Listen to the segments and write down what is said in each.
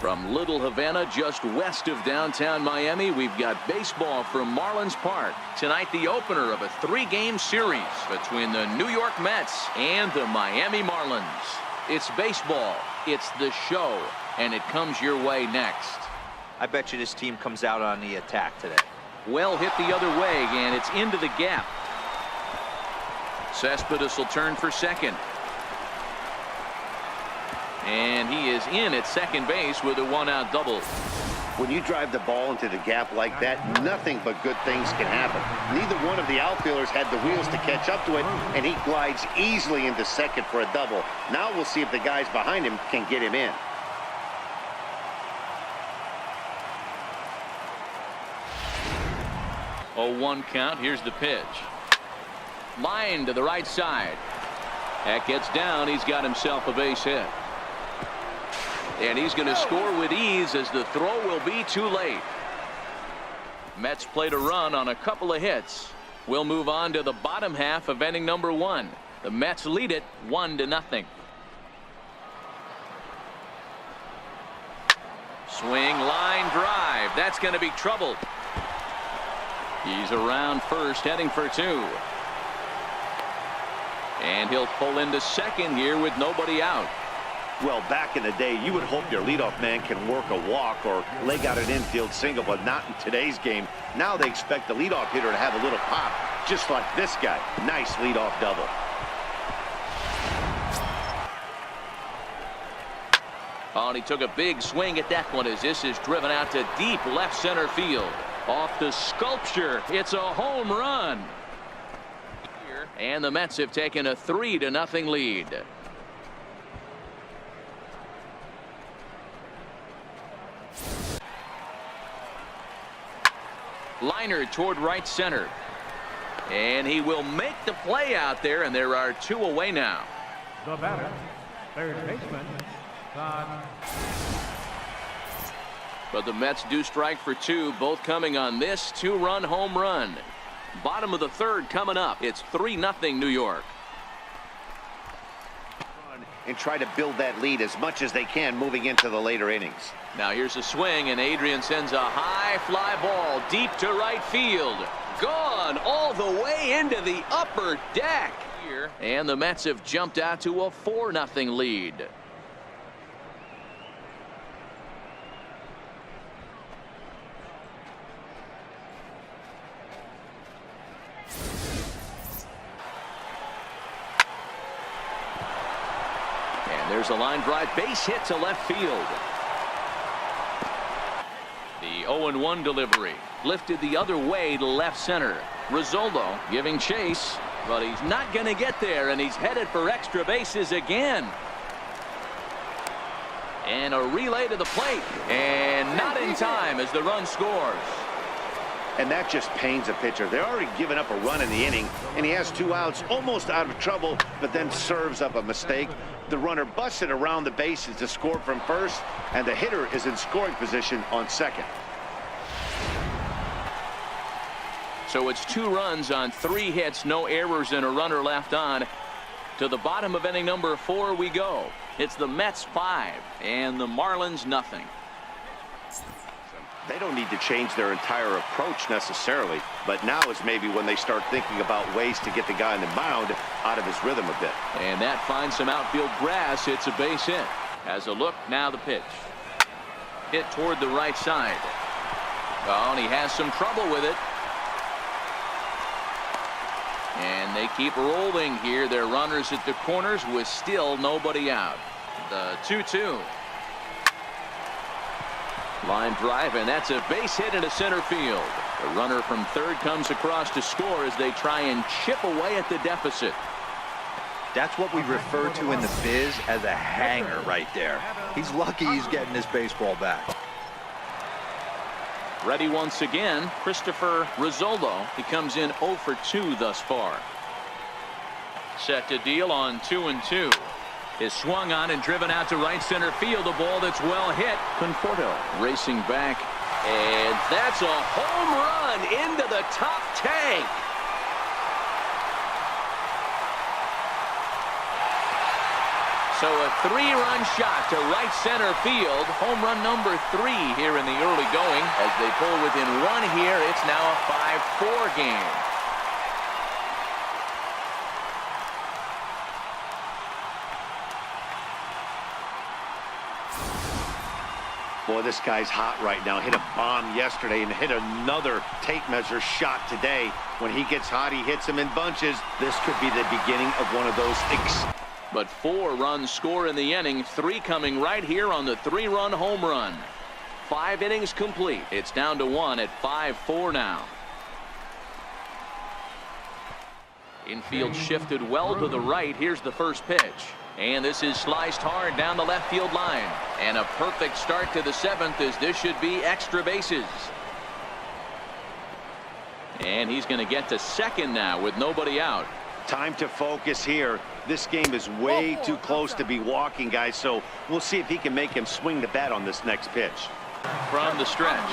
From Little Havana, just west of downtown Miami, we've got baseball from Marlins Park. Tonight, the opener of a 3-game series between the New York Mets and the Miami Marlins. It's baseball, it's the show, and it comes your way next. I bet you this team comes out on the attack today. Well hit the other way, and it's into the gap. Cespedes will turn for second. And he is in at second base with a 1-out double. When you drive the ball into the gap like that, nothing but good things can happen. Neither one of the outfielders had the wheels to catch up to it, and he glides easily into second for a double. Now we'll see if the guys behind him can get him in. Oh, 1 count. Here's the pitch. Line to the right side. That gets down. He's got himself a base hit. And he's going to score with ease as the throw will be too late. Mets played a run on a couple of hits. We'll move on to the bottom half of inning number 1. The Mets lead it 1-0. Swing, line drive. That's going to be trouble. He's around first, heading for 2. And he'll pull into second here with nobody out. Well, back in the day, you would hope your leadoff man can work a walk or leg out an infield single, but not in today's game. Now they expect the leadoff hitter to have a little pop, just like this guy. Nice leadoff double. Oh, and he took a big swing at that one as this is driven out to deep left center field. Off the sculpture, it's a home run. And the Mets have taken a 3-0 lead. Liner toward right center. And he will make the play out there, and there are 2 away now. The batter, third baseman, Todd. But the Mets do strike for 2, both coming on this 2-run home run. Bottom of the 3rd coming up. It's 3-0 New York. And try to build that lead as much as they can moving into the later innings. Now here's a swing, and Adrian sends a high fly ball deep to right field. Gone all the way into the upper deck. And the Mets have jumped out to a 4-0 lead. There's a line drive base hit to left field. The 0-1 delivery lifted the other way to left center. Rizzuto giving chase, but he's not going to get there, and he's headed for extra bases again. And a relay to the plate, and not in time as the run scores. And that just pains a pitcher. They're already given up a run in the inning, and he has 2 outs, almost out of trouble, but then serves up a mistake. The runner busted around the bases to score from first, and the hitter is in scoring position on second. So it's 2 runs on 3 hits, no errors, and a runner left on. To the bottom of inning number 4 we go. It's the Mets 5 and the Marlins nothing. They don't need to change their entire approach necessarily, but now is maybe when they start thinking about ways to get the guy on the mound out of his rhythm a bit. And that finds some outfield grass. It's a base hit. Has a look, now the pitch. Hit toward the right side. Oh, and he has some trouble with it. And they keep rolling here. They're runners at the corners with still nobody out. The 2-2. Line drive, and that's a base hit into center field. The runner from third comes across to score as they try and chip away at the deficit. That's what we refer to in the biz as a hanger right there. He's lucky he's getting this baseball back. Ready once again, Christopher Rizzuto. He comes in 0 for 2 thus far. Set to deal on 2-2. Is swung on and driven out to right center field. A ball that's well hit. Conforto racing back, and that's a home run into the top tank. So a 3-run shot to right center field. Home run number 3 here in the early going. As they pull within 1 here, it's now a 5-4 game. Boy, this guy's hot right now. Hit a bomb yesterday and hit another tape measure shot today. When he gets hot, he hits them in bunches. This could be the beginning of one of those. But 4 runs score in the inning, 3 coming right here on the 3-run home run. 5 innings complete. It's down to 1 at 5-4 now. Infield shifted well to the right. Here's the first pitch. And this is sliced hard down the left field line. And a perfect start to the 7th, as this should be extra bases. And he's going to get to second now with nobody out. Time to focus here. This game is way too close to be walking, guys, so we'll see if he can make him swing the bat on this next pitch. From the stretch.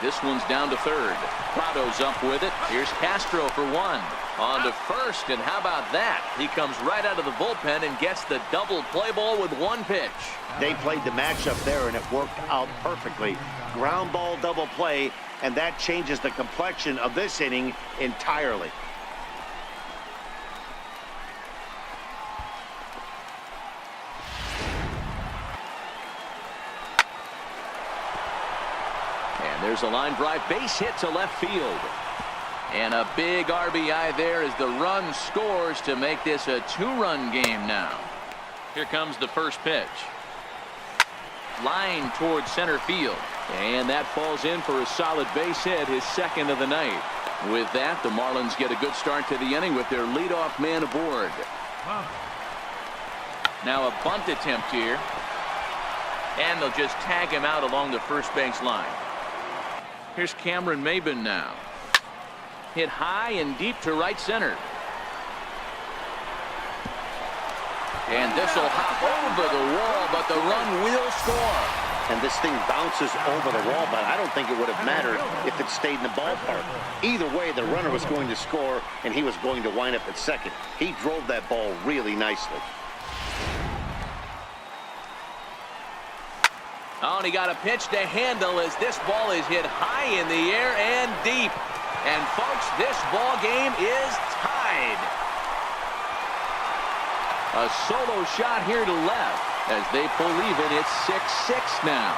This one's down to third. Prado's up with it. Here's Castro for 1. On to first, and how about that? He comes right out of the bullpen and gets the double play ball with 1 pitch. They played the matchup there, and it worked out perfectly. Ground ball double play, and that changes the complexion of this inning entirely. And there's a line drive base hit to left field. And a big RBI there as the run scores to make this a 2-run game now. Here comes the first pitch. Line towards center field. And that falls in for a solid base hit, his 2nd of the night. With that, the Marlins get a good start to the inning with their leadoff man aboard. Now a bunt attempt here. And they'll just tag him out along the first base line. Here's Cameron Maybin now. Hit high and deep to right center. And this will hop over the wall, but the run will score. And this thing bounces over the wall, but I don't think it would have mattered if it stayed in the ballpark. Either way, the runner was going to score, and he was going to wind up at second. He drove that ball really nicely. Oh, and he got a pitch to handle as this ball is hit high in the air and deep. And folks, this ball game is tied. A solo shot here to left as they pull even. It's 6-6 now.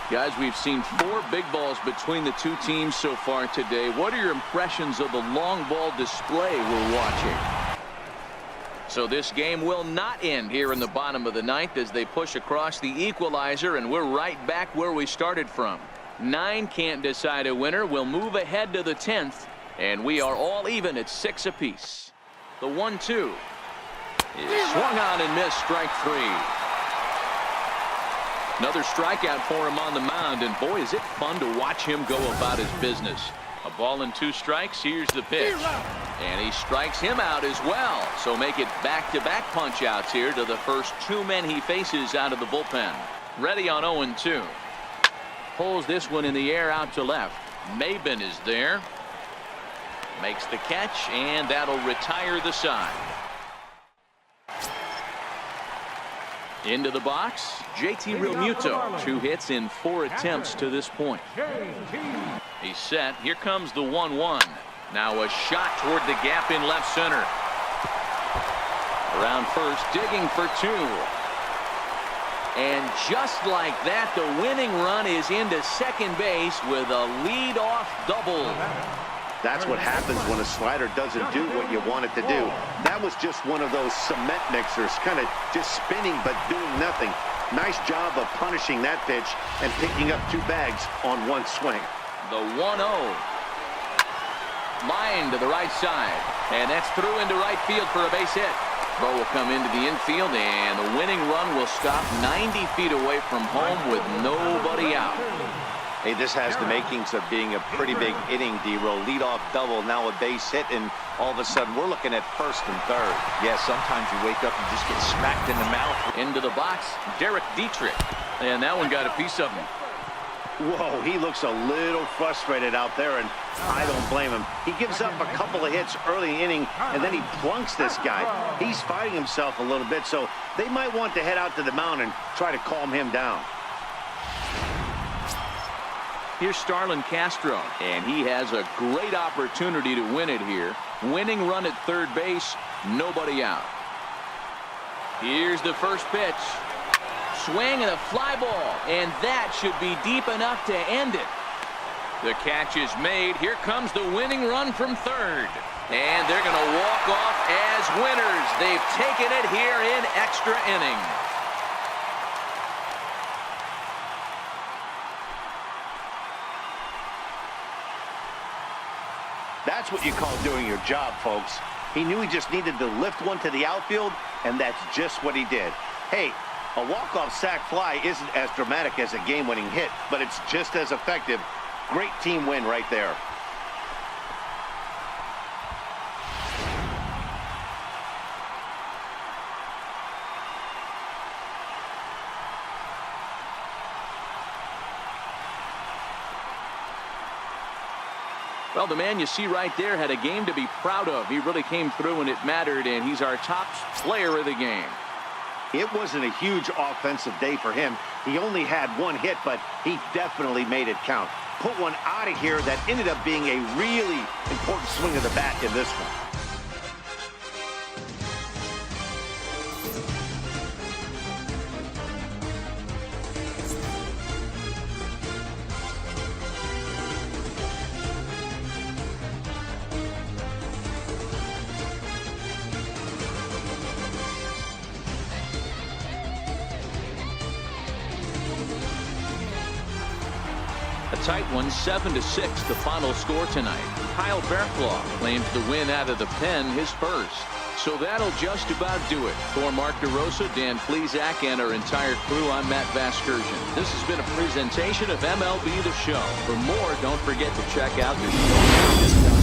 Guys, we've seen 4 big balls between the 2 teams so far today. What are your impressions of the long ball display we're watching? So this game will not end here in the bottom of the 9th as they push across the equalizer, and we're right back where we started from. 9 can't decide a winner. We'll move ahead to the 10th, and we are all even at 6 apiece. The 1-2 is swung on and missed, strike 3. Another strikeout for him on the mound, and boy, is it fun to watch him go about his business. A ball and 2 strikes. Here's the pitch. And he strikes him out as well. So make it back-to-back punch-outs here to the first 2 men he faces out of the bullpen. Ready on 0-2. Pulls this one in the air out to left. Maybin is there. Makes the catch, and that'll retire the side. Into the box, JT Realmuto. 2 hits in 4 attempts to this point. He's set. Here comes the 1-1. Now a shot toward the gap in left center. Around first, digging for 2. And just like that, the winning run is into second base with a lead-off double. That's what happens when a slider doesn't do what you want it to do. That was just one of those cement mixers, kind of just spinning but doing nothing. Nice job of punishing that pitch and picking up 2 bags on 1 swing. The 1-0. Line to the right side. And that's through into right field for a base hit. Throw will come into the infield, and the winning run will stop 90 feet away from home with nobody out. Hey, this has the makings of being a pretty big inning, D-Roll. Leadoff double, now a base hit, and all of a sudden we're looking at first and third. Yeah, sometimes you wake up and just get smacked in the mouth. Into the box, Derek Dietrich. And that one got a piece of him. Whoa, he looks a little frustrated out there, and I don't blame him. He gives up a couple of hits early in the inning, and then he plunks this guy. He's fighting himself a little bit, so they might want to head out to the mound and try to calm him down. Here's Starlin Castro, and he has a great opportunity to win it here. Winning run at third base, nobody out. Here's the first pitch. Swing and a fly ball, and that should be deep enough to end it. The catch is made. Here comes the winning run from third. And they're going to walk off as winners. They've taken it here in extra innings. That's what you call doing your job, folks. He knew he just needed to lift one to the outfield, and that's just what he did. Hey, a walk-off sac fly isn't as dramatic as a game-winning hit, but it's just as effective. Great team win right there. Well, the man you see right there had a game to be proud of. He really came through when it mattered, and he's our top player of the game. It wasn't a huge offensive day for him. He only had one hit, but he definitely made it count. Put one out of here that ended up being a really important swing of the bat in this one. A tight one, 7-6, the final score tonight. Kyle Fairclough claims the win out of the pen, his first. So that'll just about do it. For Mark DeRosa, Dan Plesac, and our entire crew, I'm Matt Vasgersian. This has been a presentation of MLB The Show. For more, don't forget to check out the show.